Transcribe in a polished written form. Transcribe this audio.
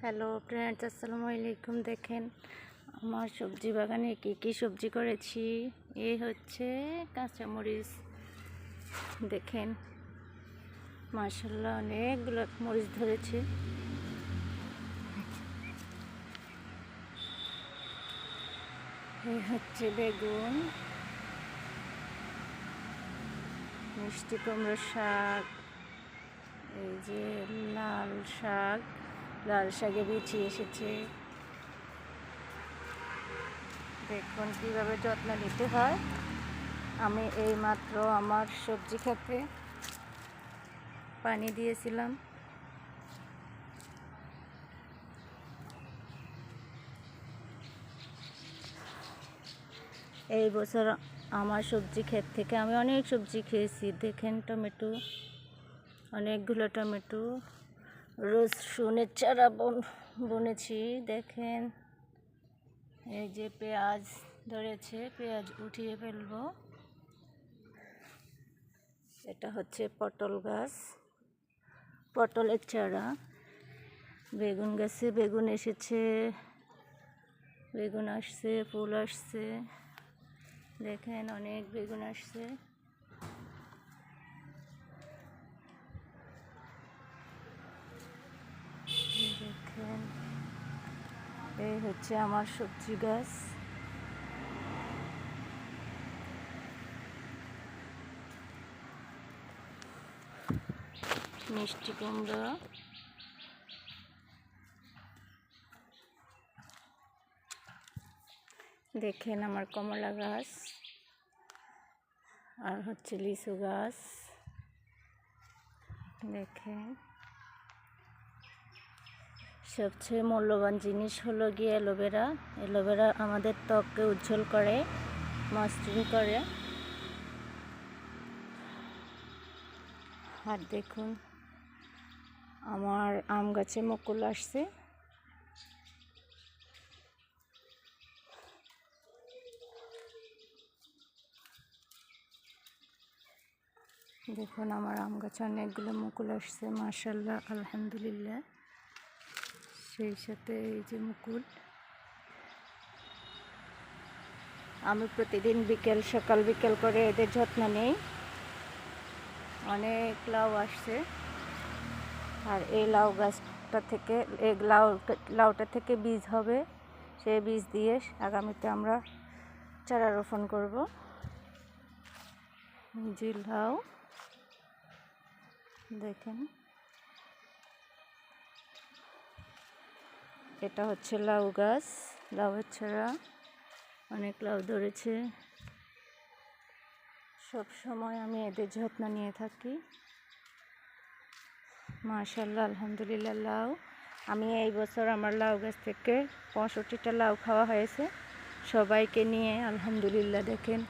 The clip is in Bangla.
হ্যালো ফ্রেন্ডস, আসসালামু আলাইকুম। দেখেন আমার সবজি বাগানে কি কি সবজি করেছি। এই হচ্ছে কাঁচামরিচ। দেখেন মাশাআল্লাহ অনেকগুলো মরিচ ধরেছে। এই হচ্ছে বেগুন, মিষ্টি কুমড়ো শাক, এই যে লাল শাক, লাল শাকে বিচি এসেছে। দেখুন কীভাবে যত্ন নিতে হয়। আমি এই মাত্র আমার সবজি খেতে পানি দিয়েছিলাম। এই বছর আমার সবজি ক্ষেত থেকে আমি অনেক সবজি খেয়েছি। দেখেন টমেটো, অনেকগুলো টমেটো, রসুনের চারা বুনেছি। দেখেন এই যে পেঁয়াজ ধরেছে, পেঁয়াজ উঠিয়ে ফেলবো। এটা হচ্ছে পটল গাছ, পটলের চারা। বেগুন গাছে বেগুন এসেছে, বেগুন আসছে, ফুল আসছে। দেখেন অনেক বেগুন আসছে। দেখেন এই হচ্ছে আমার সবজি গাছ। মিষ্টি কুমড়া, দেখেন আমার কমলা গাছ, আর হচ্ছে লিচু গাছ। দেখেন সবচেয়ে মূল্যবান জিনিস হলো গিয়ে অ্যালোভেরা। অ্যালোভেরা আমাদের ত্বককে উজ্জ্বল করে, মসৃণ করে। আর দেখুন আমার আম গাছে মুকুল আসছে। দেখুন আমার আম গাছে অনেকগুলো মুকুল আসছে, মাশাআল্লাহ, আলহামদুলিল্লাহ। সেই সাথে এই যে মুকুল, আমি প্রতিদিন সকাল বিকেল করে এদের যত্ন নেই। অনেক লাউ আসছে। আর এই লাউ গাছটা থেকে, এই লাউটা থেকে বীজ হবে। সেই বীজ দিয়ে আগামীতে আমরা চারা রোপণ করব। যে লাউ, দেখেন এটা হচ্ছে লাউ গাছ, লাউয়ের চারা। অনেক লাউ ধরেছে। সব সময় আমি এদের যত্ন নিয়ে থাকি। মাশাআল্লাহ, আলহামদুলিল্লাহ। লাউ আমি এই বছর আমার লাউ গাছ থেকে 65টা লাউ খাওয়া হয়েছে সবাইকে নিয়ে, আলহামদুলিল্লাহ। দেখেন